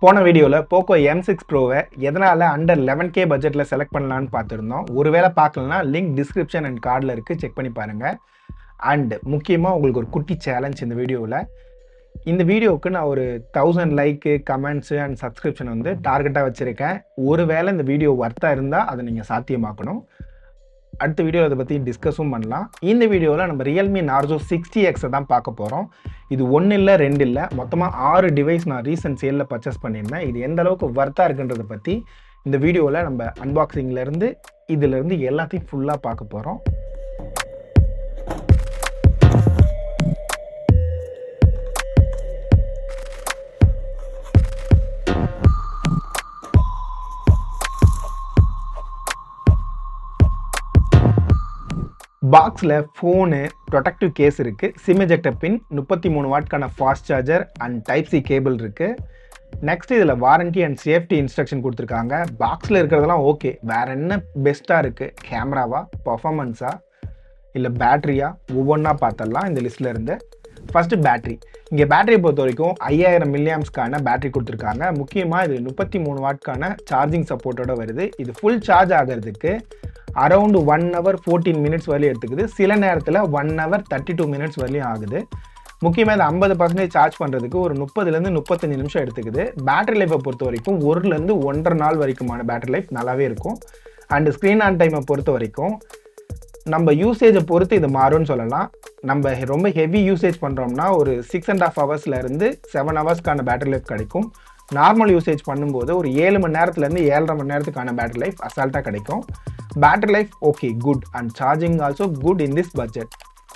போன வீடியோவில் Poco M6 ப்ரோவை எதனால் அண்டர் 11K பட்ஜெட்டில் செலக்ட் பண்ணலான்னு பார்த்துருந்தோம். ஒருவேளை பார்க்கலன்னா லிங்க் டிஸ்கிரிப்ஷன் அண்ட் கார்டில் இருக்குது, செக் பண்ணி பாருங்கள். அண்ட் முக்கியமாக உங்களுக்கு ஒரு குட்டி சேலஞ்ச் இந்த வீடியோவில். இந்த வீடியோவுக்கு நான் ஒரு 1000 லைக்கு, கமெண்ட்ஸு அண்ட் சப்ஸ்கிரிப்ஷன் வந்து டார்கெட்டாக வச்சுருக்கேன். ஒருவேளை இந்த வீடியோ ஒர்த்தாக இருந்தால் அதை நீங்கள் சாத்தியமாக்கணும். அடுத்த வீடியோ அதை பற்றி டிஸ்கஸும் பண்ணலாம். இந்த வீடியோவில் நம்ம Realme narzo 60X தான் பார்க்க போகிறோம். இது 1 இல்லை 2 இல்லை, மொத்தமாக 6 டிவைஸ் நான் ரீசன்ட் சேலில் பர்ச்சேஸ் பண்ணியிருந்தேன். இது எந்த அளவுக்கு வர்த்தாக இருக்குன்றதை பற்றி இந்த வீடியோவில் நம்ம அன்பாக்சிங்லேருந்து இதிலேருந்து எல்லாத்தையும் ஃபுல்லாக பார்க்க போகிறோம். பாக்ஸில் ஃபோனு, ப்ரொடெக்டிவ் கேஸ் இருக்குது, சிம் எஜெக்டர் பின், 33 வாட்க்கான fast charger and type C cable இருக்குது. நெக்ஸ்ட் இதில் வாரண்ட்டி அண்ட் சேஃப்டி இன்ஸ்ட்ரக்ஷன் கொடுத்துருக்காங்க. பாக்ஸில் இருக்கிறதெல்லாம் ஓகே, வேறு என்ன பெஸ்ட்டாக இருக்குது? கேமராவா, பர்ஃபார்மன்ஸா, இல்லை பேட்ரியா, ஒவ்வொன்றா பார்த்தரலாம் இந்த லிஸ்ட்டில் இருந்து. First battery. இங்கே பேட்டரியை பொறுத்த வரைக்கும் 5000 mAh பேட்டரி கொடுத்துருக்காங்க. முக்கியமாக இது 33 வாட்க்கான சார்ஜிங் சப்போர்ட்டோட வருது. இது ஃபுல் சார்ஜ் ஆகிறதுக்கு அரௌண்ட் 1 hour 14 minutes வரலையும் எடுத்துக்குது. சில நேரத்தில் 1 hour 32 minutes வரலையும் ஆகுது. முக்கியமாக இது 50% சார்ஜ் பண்ணுறதுக்கு ஒரு 30லேருந்து 35 நிமிஷம் எடுத்துக்குது. பேட்டரி லைஃப்பை பொறுத்த வரைக்கும் 1லேருந்து 1.5 நாள் வரைக்குமான பேட்டரி லைஃப் நல்லாவே இருக்கும். அண்டு ஸ்க்ரீன் ஆன் டைமை பொறுத்த வரைக்கும் நம்ம யூசேஜை பொறுத்து இது மாறும்னு சொல்லலாம். நம்ம ரொம்ப ஹெவி யூசேஜ் பண்ணுறோம்னா ஒரு 6.5 ஹவர்ஸ்லேருந்து 7 ஹவர்ஸ்க்கான பேட்டரி லைஃப் கிடைக்கும். நார்மல் யூசேஜ் பண்ணும்போது ஒரு 7 மணி நேரத்துலேருந்து 7.5 மணி நேரத்துக்கான பேட்டரி லைஃப் அசால்ட்டாக கிடைக்கும். Battery life okay, good, and charging also good in this budget.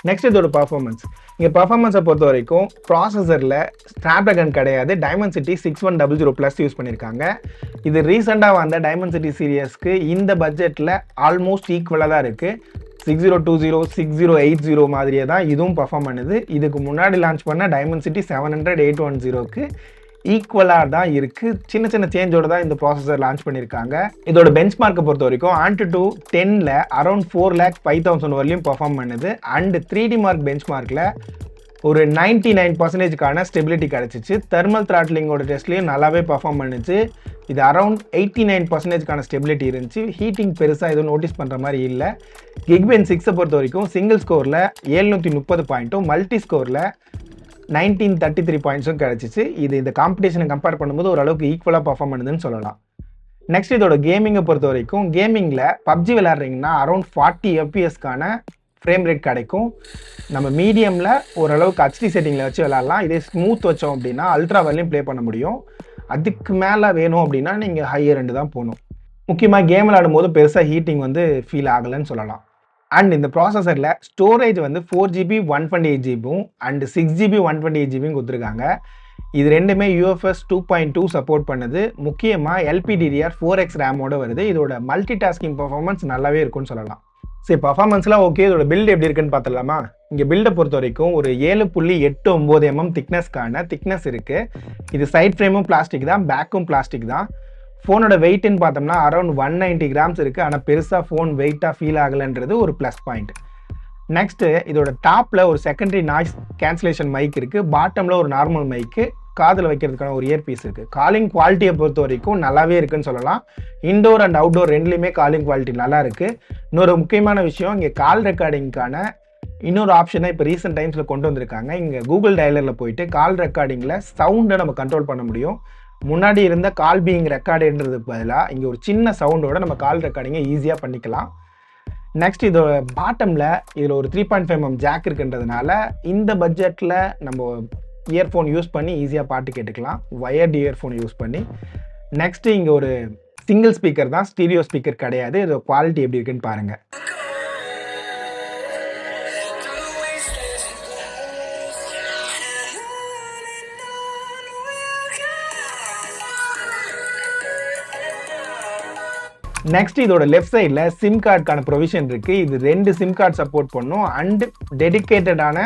Next இதோட பர்ஃபார்மன்ஸ். இங்கே பர்ஃபார்மன்ஸை பொறுத்த வரைக்கும் ப்ராசஸரில் ஸ்னாப்ட்ராகன் கிடையாது, டைமென்சிட்டி 6100+ யூஸ் பண்ணியிருக்காங்க. இது ரீசெண்டாக வந்த டைமென்சிட்டி சீரியஸ்க்கு இந்த பட்ஜெட்டில் ஆல்மோஸ்ட் ஈக்குவலாக தான் இருக்குது. 6020, 6080 மாதிரியே தான் இதுவும் பர்ஃபார்ம் பண்ணுது. இதுக்கு முன்னாடி லான்ச் பண்ண டைமென்சிட்டி 700, 810க்கு ஈக்குவலாக தான் இருக்குது. சின்ன சின்ன சேஞ்சோடு தான் இந்த ப்ராசஸர் லான்ச் பண்ணியிருக்காங்க. இதோட பெஞ்ச் மார்க்கை பொறுத்த வரைக்கும் AnTuTu 10ல் அரௌண்ட் 4,05,000 வரலையும் பர்ஃபார்ம் பண்ணுது. அண்டு 3D மார்க் பெஞ்ச் மார்க்கில் ஒரு 99%க்கான ஸ்டெபிலிட்டி கிடச்சிச்சு. தெர்மல் த்ராட்லிங்கோட டெஸ்ட்லேயும் நல்லாவே பர்ஃபார்ம் பண்ணுச்சு. இது அரௌண்ட் 89%க்கான ஸ்டெபிலிட்டி இருந்துச்சு. ஹீட்டிங் பெருசாக எதுவும் நோட்டீஸ் பண்ணுற மாதிரி இல்லை. கிக்பென் 6 பொறுத்த வரைக்கும் சிங்கிள் ஸ்கோரில் 730 பாயிண்ட்டும், மல்டி ஸ்கோரில் 1933 பாயிண்ட்ஸும் கிடச்சிச்சு. இது இந்த காம்படிஷனை கம்பேர் பண்ணும்போது ஓரளவுக்கு ஈக்குவலாக பர்ஃபார்ம் பண்ணுதுன்னு சொல்லலாம். நெக்ஸ்ட் இதோட கேமிங்கை பொறுத்த வரைக்கும் கேமிங்கில் PUBG விளையாடுறீங்கன்னா அரௌண்ட் 40 FPS ஃப்ரேம் ரேட் கிடைக்கும். நம்ம மீடியமில் ஓரளவுக்கு HD செட்டிங்கில் வச்சு விளையாடலாம். இதே ஸ்மூத் வச்சோம் அப்படின்னா அல்ட்ரா வரலையும் ப்ளே பண்ண முடியும். அதுக்கு மேலே வேணும் அப்படின்னா நீங்கள் ஹையர் எண்டு தான் போகணும். முக்கியமாக கேம் விளையாடும் போது பெருசாக ஹீட்டிங் வந்து ஃபீல் ஆகலைன்னு சொல்லலாம். அண்ட் இந்த ப்ராசஸரில் ஸ்டோரேஜ் வந்து 4GB 128GB and 6GB 128GB கொடுத்துருக்காங்க. இது ரெண்டுமே UFS 2.2 சப்போர்ட் பண்ணுது. முக்கியமாக LPDDR 4X ரேமோட வருது. இதோட மல்டி டாஸ்கிங் பர்ஃபார்மன்ஸ் நல்லாவே இருக்குன்னு சொல்லலாம். சரி, பர்ஃபார்மன்ஸ்லாம் ஓகே. இதோட பில்டு எப்படி இருக்குன்னு பார்த்துடலாமா? இங்கே பில்டை பொறுத்த வரைக்கும் ஒரு 7.89 mm திக்னஸ் இருக்குது. இது சைட் ஃப்ரேமும் பிளாஸ்டிக் தான், பேக்கும் பிளாஸ்டிக் தான். ஃபோனோட வெயிட்னு பார்த்தோம்னா அரௌண்ட் 190 grams இருக்குது. ஆனால் பெருசாக ஃபோன் வெயிட்டாக ஃபீல் ஆகலைன்றது ஒரு ப்ளஸ் பாயிண்ட். நெக்ஸ்ட்டு இதோட டாப்பில் ஒரு செகண்டரி நாய்ஸ் கேன்சலேஷன் மைக் இருக்குது. பாட்டமில் ஒரு நார்மல் மைக்கு, காதில் வைக்கிறதுக்கான ஒரு இயர்பீஸ் இருக்குது. காலிங் குவாலிட்டியை பொறுத்த வரைக்கும் நல்லாவே இருக்குன்னு சொல்லலாம். இன்டோர் அண்ட் அவுட்டோர் ரெண்டுலேயுமே காலிங் குவாலிட்டி நல்லா இருக்குது. இன்னொரு முக்கியமான விஷயம், இங்கே கால் ரெக்கார்டிங்க்கான இன்னொரு ஆப்ஷனை இப்போ ரீசெண்ட் டைம்ஸில் கொண்டு வந்திருக்காங்க. இங்கே கூகுள் டயலரில் போயிட்டு கால் ரெக்கார்டிங்கில் சவுண்டை நம்ம கண்ட்ரோல் பண்ண முடியும். முன்னாடி இருந்த கால் பீயிங் ரெக்கார்டுன்றதுக்கு பதிலாக இங்கே ஒரு சின்ன சவுண்டோட நம்ம கால் ரெக்கார்டிங்கை ஈஸியாக பண்ணிக்கலாம். நெக்ஸ்ட் இதோட பாட்டமில் இதில் ஒரு 3.5 mm ஜாக் இருக்குன்றதுனால இந்த பட்ஜெட்டில் நம்ம இயர்ஃபோன் யூஸ் பண்ணி ஈஸியாக பாட்டு கேட்டுக்கலாம், வயர்டு இயர்ஃபோன் யூஸ் பண்ணி. நெக்ஸ்ட்டு இங்கே ஒரு சிங்கிள் ஸ்பீக்கர் தான், ஸ்டீரியோ ஸ்பீக்கர் கிடையாது. இதோட குவாலிட்டி எப்படி இருக்குன்னு பாருங்கள். நெக்ஸ்ட் இதோட லெஃப்ட் சைடில் சிம் கார்டுக்கான ப்ரொவிஷன் இருக்குது. இது 2 சிம் கார்டு சப்போர்ட் பண்ணும் அண்ட் டெடிக்கேட்டடான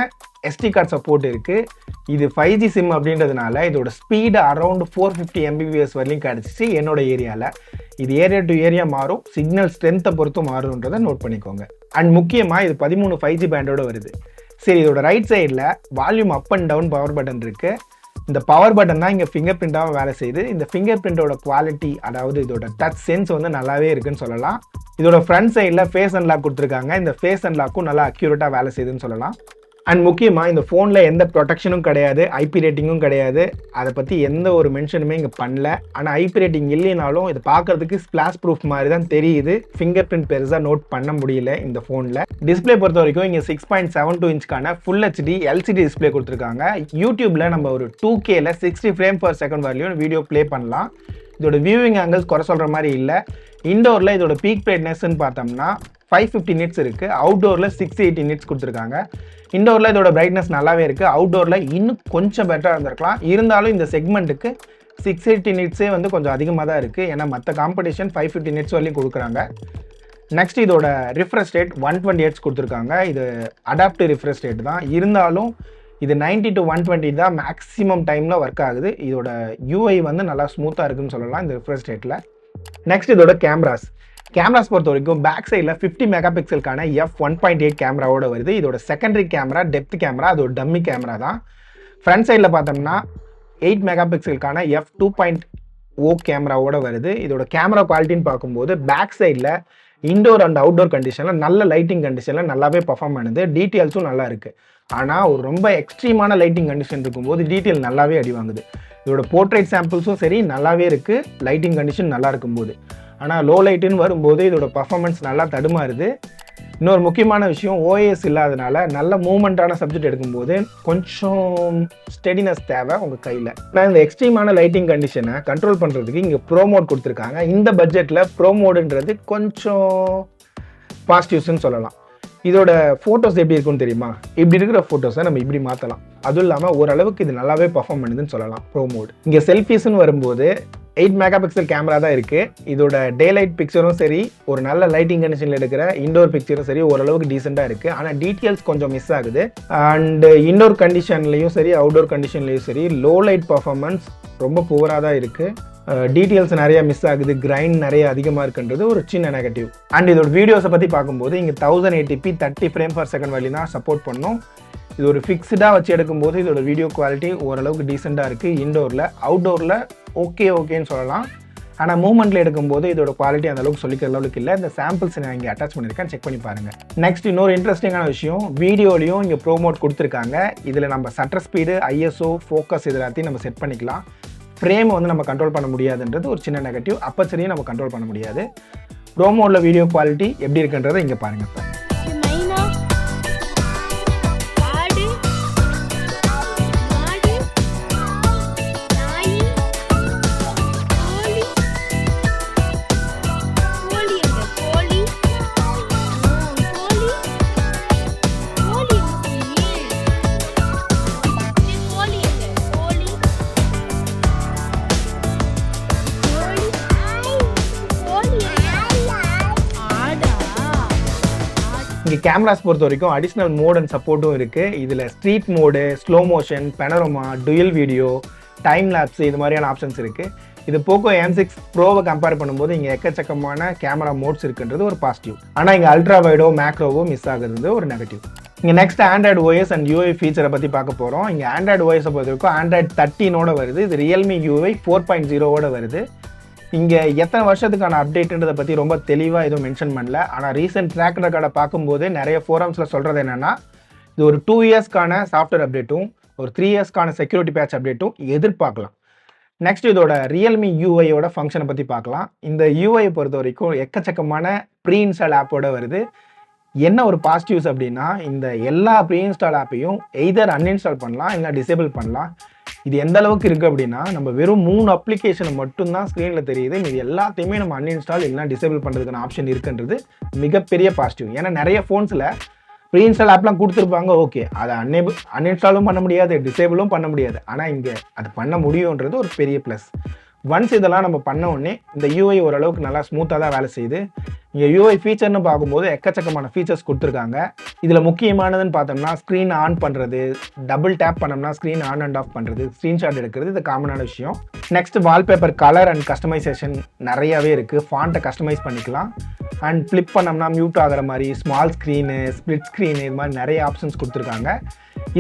SD கார்டு சப்போர்ட் இருக்குது. இது 5G சிம் அப்படின்றதுனால இதோட ஸ்பீடு அரௌண்ட் 450 Mbps வரலையும் கிடச்சிச்சு என்னோட ஏரியாவில். இது ஏரியா டு ஏரியா மாறும், சிக்னல் ஸ்ட்ரென்த்தை பொறுத்து மாறுன்றதை நோட் பண்ணிக்கோங்க. அண்ட் முக்கியமாக இது 13 5G பேண்டோட வருது. சரி, இதோட ரைட் சைடில் volume up and down power button இருக்குது. இந்த பவர் பட்டன் தான் இங்கே ஃபிங்கர் பிரிண்டாக வேலை செய்யுது. இந்த ஃபிங்கர் பிரிண்டோட குவாலிட்டி, அதாவது இதோட டச் சென்ஸ் வந்து நல்லாவே இருக்குன்னு சொல்லலாம். இதோட ஃப்ரண்ட் சைடில் ஃபேஸ் அன்லாக் கொடுத்துருக்காங்க. இந்த ஃபேஸ் அன்லாக்கும் நல்லா அக்யூரேட்டாக வேலை செய்யுதுன்னு சொல்லலாம். அண்ட் முக்கியமாக இந்த ஃபோனில் எந்த ப்ரொடெக்ஷனும் கிடையாது, ஐபி ரேட்டிங்கும் கிடையாது. அதை பற்றி எந்த ஒரு மென்ஷனுமே இங்கே பண்ணல. ஆனால் ஐபி ரேட்டிங் இல்லைனாலும் இது பார்க்குறதுக்கு ஸ்பிளாஷ் ப்ரூஃப் மாதிரி தான் தெரியுது. ஃபிங்கர் பிரிண்ட் பெருசாக நோட் பண்ண முடியல இந்த ஃபோனில். டிஸ்பிளே பொறுத்த வரைக்கும் இங்கே 6.72 இன்ச்க்கான ஃபுல் ஹெச்டி எல்சிடி டிஸ்பிளே கொடுத்துருக்காங்க. யூடியூப்பில் நம்ம ஒரு 2Kல 60 ஃப்ரேம் பர் செகண்ட் வரையும் வீடியோ ப்ளே பண்ணலாம். இதோட வியூவிங் ஆங்கிள்ஸ் குறை சொல்கிற மாதிரி இல்லை. இண்டோரில் இதோட பீக் பிரைட்னஸ்ன்னு பார்த்தோம்னா 550 நிட்ஸ் இருக்குது. அவுட்டோரில் 680 நிட்ஸ் கொடுத்துருக்காங்க. இண்டோரில் இதோட பிரைட்னஸ் நல்லாவே இருக்குது. அவுட்டோரில் இன்னும் கொஞ்சம் பெட்டராக இருந்திருக்கலாம். இருந்தாலும் இந்த செக்மெண்ட்டுக்கு 680 நிட்ஸே வந்து கொஞ்சம் அதிகமாக தான் இருக்குது. ஏன்னா மற்ற காம்படிஷன் 550 நிட்ஸ் வரையும் கொடுக்குறாங்க. நெக்ஸ்ட் இதோட ரிஃப்ரெஷ் ரேட் 120 ஹெர்ட்ஸ் கொடுத்துருக்காங்க. இது அடாப்டிவ் ரிஃப்ரெஷ் ரேட் தான். இருந்தாலும் இது 90 to 120 தான் மேக்ஸிமம் டைமில் ஒர்க் ஆகுது. இதோட யூஐ வந்து நல்லா ஸ்மூத்தாக இருக்குன்னு சொல்லலாம் இந்த ரிஃப்ரெஷ் ரேட்டில். நெக்ஸ்ட் இதோட கேமராஸ் பொறுத்த வரைக்கும் பேக் சைடில் 50 மெகா பிக்சலுக்கான f1.8 கேமராவோட வருது. இதோட செகண்டரி கேமரா டெப்த் கேமரா, அது ஒரு டம்மி கேமரா தான். ஃப்ரண்ட் சைடில் பார்த்தோம்னா 8 மெகா பிக்சலுக்கான f2.0 கேமராவோட வருது. இதோட கேமரா குவாலிட்டின்னு பார்க்கும்போது பேக் சைடில் இண்டோர் அண்ட் அவுட்டோர் கண்டிஷனில் நல்ல லைட்டிங் கண்டிஷனில் நல்லாவே பர்ஃபார்ம் பண்ணுது. டீட்டெயில்ஸும் நல்லா இருக்குது. ஆனால் ஒரு ரொம்ப எக்ஸ்ட்ரீமான லைட்டிங் கண்டிஷன் இருக்கும்போது டீட்டெயில் நல்லாவே அடி வாங்குது. இதோட போர்ட்ரேட் சாம்பிள்ஸும் சரி நல்லாவே இருக்குது, லைட்டிங் கண்டிஷன் நல்லா இருக்கும்போது. ஆனால் லோ லைட்டுன்னு வரும்போது இதோட பர்ஃபார்மன்ஸ் நல்லா தடுமாறுது. இன்னொரு முக்கியமான விஷயம், ஓஎஸ் இல்லாதனால நல்ல மூவ்மெண்ட்டான சப்ஜெக்ட் எடுக்கும்போது கொஞ்சம் ஸ்டெடினஸ் தேவை உங்கள் கையில். ஆனால் இந்த எக்ஸ்ட்ரீமான லைட்டிங் கண்டிஷனை கண்ட்ரோல் பண்ணுறதுக்கு இங்கே ப்ரோ மோட் கொடுத்துருக்காங்க. இந்த பட்ஜெட்டில் ப்ரோ மோடுன்றது கொஞ்சம் பாசிட்டிவ்ஸ்ன்னு சொல்லலாம். இதோட ஃபோட்டோஸ் எப்படி இருக்குன்னு தெரியுமா? இப்படி இருக்கிற ஃபோட்டோஸை நம்ம இப்படி மாற்றலாம். அதுவும் இல்லாமல் ஓரளவுக்கு இது நல்லாவே பர்ஃபார்ம் பண்ணுதுன்னு சொல்லலாம் ப்ரோ மோட். இங்கே செல்ஃபீஸ்ன்னு வரும்போது 8 மெகா பிக்சல் கேமரா தான் இருக்குது. இதோட டே லைட் பிக்சரும் சரி, ஒரு நல்ல லைட்டிங் கண்டிஷனில் எடுக்கிற இண்டோர் பிக்சரும் சரி ஓரளவுக்கு டீசெண்டாக இருக்குது. ஆனால் டீட்டெயில்ஸ் கொஞ்சம் மிஸ் ஆகுது. அண்ட் இண்டோர் கண்டிஷன்லேயும் சரி அவுட்டோர் கண்டிஷன்லேயும் சரி லோ லைட் பர்ஃபார்மன்ஸ் ரொம்ப புவராக தான் இருக்குது. டீட்டெயில்ஸ் நிறைய மிஸ் ஆகுது, கிரைண்ட் நிறைய அதிகமாக இருக்குன்றது ஒரு சின்ன நெகட்டிவ். அண்ட் இதோட வீடியோஸை பற்றி பார்க்கும்போது இங்கே 1080p 30 ஃப்ரேம் பர் செகண்ட் வழி தான் சப்போர்ட் பண்ணும். இது ஒரு ஃபிக்ஸ்டாக வச்சு எடுக்கும்போது இதோட வீடியோ குவாலிட்டி ஓரளவுக்கு டீசெண்டாக இருக்குது. இண்டோரில் அவுட்டோரில் ஓகேன்னு சொல்லலாம். ஆனால் மூவ்மெண்ட்டில் எடுக்கும்போது இதோட குவாலிட்டி அந்த அளவுக்கு சொல்லிக்கிற அளவுக்கு இல்லை. இந்த சாம்பிள்ஸ் நான் இங்கே அட்டாச் பண்ணியிருக்கேன், செக் பண்ணி பாருங்கள். நெக்ஸ்ட் இன்னொரு இன்ட்ரெஸ்டிங்கான விஷயம், வீடியோலையும் இங்கே ப்ரோமோட் கொடுத்துருக்காங்க. இதில் நம்ம சட்டர் ஸ்பீடு, ஐஎஸ்ஓ, ஃபோக்கஸ் இது எல்லாத்தையும் நம்ம செட் பண்ணிக்கலாம். ஃப்ரேமை வந்து நம்ம கண்ட்ரோல் பண்ண முடியாதுன்றது ஒரு சின்ன நெகட்டிவ். அப்பச்சரியும் நம்ம கண்ட்ரோல் பண்ண முடியாது. ப்ரோ மோடில் வீடியோ குவாலிட்டி எப்படி இருக்குன்றதை இங்கே பாருங்கள். இங்கே கேமராஸ் பொறுத்த வரைக்கும் அடிஷ்னல் மோட் அண்ட் சப்போர்ட்டும் இருக்குது. இதில் street mode, slow motion, panorama, dual video, time lapse இது மாதிரியான ஆப்ஷன்ஸ் இருக்குது. இது போக்கோ M6 ப்ரோவை கம்பேர் பண்ணும்போது இங்கே எக்கச்சக்கமான கேமரா மோட்ஸ் இருக்குன்றது ஒரு பாசிட்டிவ். ஆனால் இங்கே அல்ட்ரா வைடோ, மேக்ரோவோ மிஸ் ஆகுறது ஒரு நெகட்டிவ். இங்கே next Android OS and UI ஃபீச்சரை பற்றி பார்க்க போகிறோம். இங்கே ஆண்ட்ராய்டு ஓஎஸை பொறுத்த வரைக்கும் ஆண்ட்ராய்டு 13 வருது. இது Realme UI 4.0 வருது. இங்கே எத்தனை வருஷத்துக்கான அப்டேட்டுன்றதை பற்றி ரொம்ப தெளிவாக எதுவும் மென்ஷன் பண்ணல. ஆனால் ரீசெண்ட் ட்ராக் ரெக்கார்டை பார்க்கும்போது நிறைய ஃபோரம்ஸில் சொல்கிறது என்னென்னா, இது ஒரு 2 இயர்ஸ்க்கான சாஃப்ட்வேர் அப்டேட்டும் ஒரு 3 இயர்ஸ்க்கான செக்யூரிட்டி பேட்ச் அப்டேட்டும் எதிர்பார்க்கலாம். நெக்ஸ்ட் இதோட Realme UIயோட ஃபங்க்ஷனை பற்றி பார்க்கலாம். இந்த UI பொறுத்த வரைக்கும் எக்கச்சக்கமான ப்ரீ இன்ஸ்டால் ஆப்போட வருது. என்ன ஒரு பாசிட்டிவ்ஸ் அப்படின்னா, இந்த எல்லா ப்ரீ இன்ஸ்டால் ஆப்பையும் எய்தர் அன்இன்ஸ்டால் பண்ணலாம் இல்லை டிசேபிள் பண்ணலாம். இது எந்த அளவுக்கு இருக்குது அப்படின்னா, நம்ம வெறும் 3 அப்ளிகேஷனை மட்டும்தான் ஸ்க்ரீனில் தெரியுது. இது எல்லாத்தையுமே நம்ம அன்இன்ஸ்டால் இல்லைனா டிசேபிள் பண்ணுறதுக்கான ஆப்ஷன் இருக்குன்றது மிகப்பெரிய பாசிட்டிவ். ஏன்னா நிறைய ஃபோன்ஸில் ப்ரீ இன்ஸ்டால் ஆப்லாம் கொடுத்துருப்பாங்க, ஓகே, அதை அன்இன்ஸ்டாலும் பண்ண முடியாது, டிசேபிளும் பண்ண முடியாது. ஆனால் இங்கே அது பண்ண முடியுன்றது ஒரு பெரிய ப்ளஸ். ஒன்ஸ் இதெல்லாம் நம்ம பண்ண உடனே இந்த UI ஓரளவுக்கு நல்லா ஸ்மூத்தாக தான் வேலை செய்யுது. இங்கே UI ஃபீச்சர்னு பார்க்கும்போது எக்கச்சக்கமான ஃபீச்சர்ஸ் கொடுத்துருக்காங்க. இதில் முக்கியமானதுன்னு பார்த்தோம்னா ஸ்க்ரீன் ஆன் பண்ணுறது, டபுள் டேப் பண்ணோம்னா ஸ்க்ரீன் ஆன் அண்ட் ஆஃப் பண்ணுறது, ஸ்க்ரீன்ஷாட் எடுக்கிறது, இது காமனான விஷயம். Next wallpaper colour and customisation நிறையாவே இருக்குது. ஃபாண்ட்டை கஸ்டமைஸ் பண்ணிக்கலாம். அண்ட் ஃப்ளிப் பண்ணோம்னா மியூட் ஆகிற மாதிரி ஸ்மால் ஸ்க்ரீனு, ஸ்ப்ளிட் ஸ்க்ரீனு, இது மாதிரி நிறைய ஆப்ஷன்ஸ் கொடுத்துருக்காங்க.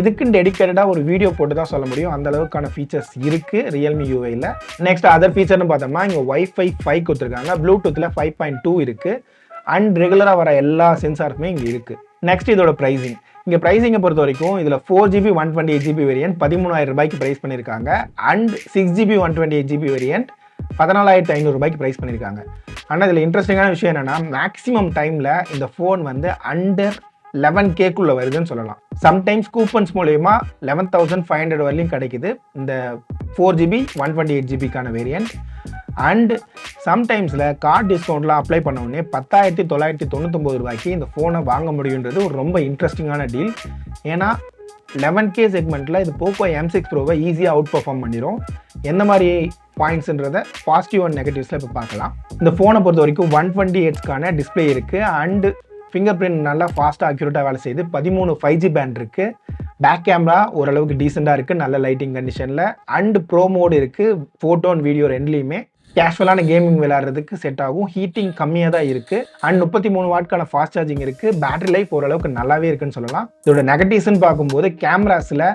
இதுக்குன்னு டெடிக்கேட்டடாக ஒரு வீடியோ போட்டு தான் சொல்ல முடியும், அந்த அளவுக்கான ஃபீச்சர்ஸ் இருக்குது ரியல்மி யூஐயில். நெக்ஸ்ட் அதர் ஃபீச்சர்னு பார்த்தோம்னா இங்கே வைஃபை 5 கொடுத்துருக்காங்க, ப்ளூடூத்தில் 5.2 இருக்குது, அண்ட் ரெகுலராக வர எல்லா சென்சாருக்குமே இங்கே இருக்குது. நெக்ஸ்ட் இதோட ப்ரைஸிங். இங்கே ப்ரைஸிங்கை பொறுத்த வரைக்கும் இதில் 4GB 128GB வேரியன்ட் 13,000 ரூபாய்க்கு ப்ரைஸ் பண்ணியிருக்காங்க, அண்ட் 6GB 128GB வேரியன்ட் 14,500 ரூபாய்க்கு ப்ரைஸ் பண்ணியிருக்காங்க. ஆனால் இதில் இன்ட்ரெஸ்டிங்கான விஷயம் என்னென்னா மேக்ஸிமம் டைமில் இந்த ஃபோன் வந்து அண்டர் 11Kக்குள்ளே வருதுன்னு சொல்லலாம். சம்டைம்ஸ் கூப்பன்ஸ் மூலயமா 11,500 வரலையும் கிடைக்குது இந்த 4GB 128GBக்கான வேரியன்ட். அண்ட் சம்டைம்ஸில் கார்டு டிஸ்கவுண்ட்லாம் அப்ளை பண்ண உடனே 10,999 ரூபாய்க்கு இந்த ஃபோனை வாங்க முடியுன்றது ஒரு ரொம்ப இன்ட்ரெஸ்டிங்கான டீல். ஏன்னா 11K செக்மெண்ட்டில் இது போக்கோ M6 ப்ரோவை ஈஸியாக அவுட் பர்ஃபார்ம் பண்ணிடும். எந்த மாதிரி பாயிண்ட்ஸுன்றதை பாசிட்டிவ் அண்ட் நெகட்டிவ்ஸில் இப்போ பார்க்கலாம். இந்த ஃபோனை பொறுத்த வரைக்கும் 120Hzக்கான டிஸ்பிளே இருக்குது, அண்டு ஃபிங்கர் பிரிண்ட் நல்லா ஃபாஸ்ட்டாக அக்யூரேட்டாக வேலை செய்யுது. 13 5G பேண்ட் இருக்குது. பேக் கேமரா ஓரளவுக்கு டீசெண்டாக இருக்குது, நல்ல லைட்டிங் கண்டிஷனில். அண்டு ப்ரோ மோடு இருக்குது, ஃபோட்டோ அண்ட் வீடியோ ரெண்டுலேயுமே. கேஷுவலான கேமிங் விளையாடுறதுக்கு செட் ஆகும், ஹீட்டிங் கம்மியாக தான் இருக்குது, அண்ட் 33 வாட்க்கான ஃபாஸ்ட் சார்ஜிங் இருக்குது. பேட்டரி லைஃப் ஓரளவுக்கு நல்லாவே இருக்குன்னு சொல்லலாம். இதோட நெகட்டிவ்ஸ்ன்னு பார்க்கும்போது கேமராஸில்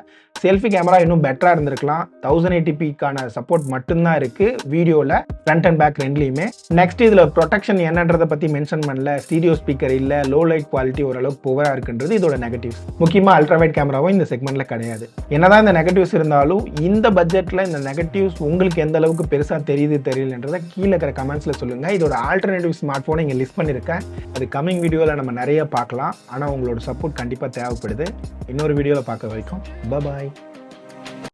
செல்ஃபி கேமரா இன்னும் பெட்டராக இருந்திருக்கலாம். 1080pக்கான சப்போர்ட் மட்டும்தான் இருக்குது வீடியோவில், ஃப்ரண்ட் அண்ட் பேக் ரெண்டுலேயுமே. நெக்ஸ்ட் இதில் ப்ரொடெக்ஷன் என்னன்றதை பற்றி மென்ஷன் பண்ணல, ஸ்டீரியோ ஸ்பீக்கர் இல்லை, லோ லைட் குவாலிட்டி ஓரளவுக்கு புவராக இருக்குன்றது இதோட நெகட்டிவ்ஸ். முக்கியமாக அல்ட்ராவைட் கேமராவும் இந்த செக்மெண்ட்டில் கிடையாது. என்னதான் இந்த நெகட்டிவ்ஸ் இருந்தாலும் இந்த பட்ஜெட்டில் இந்த நெகட்டிவ்ஸ் உங்களுக்கு எந்த அளவுக்கு பெருசாக தெரியலன்றதை கீழே இருக்கிற கமெண்ட்ஸில் சொல்லுங்கள். இதோட ஆல்டர்னேட்டிவ் ஸ்மார்ட் ஃபோனை இங்கே லிஸ்ட் பண்ணியிருக்கேன், அது கமிங் வீடியோவில் நம்ம நிறைய பார்க்கலாம். ஆனால் உங்களோட சப்போர்ட் கண்டிப்பாக தேவைப்படுது. இன்னொரு வீடியோவில் பார்க்க வரைக்கும் பாய்.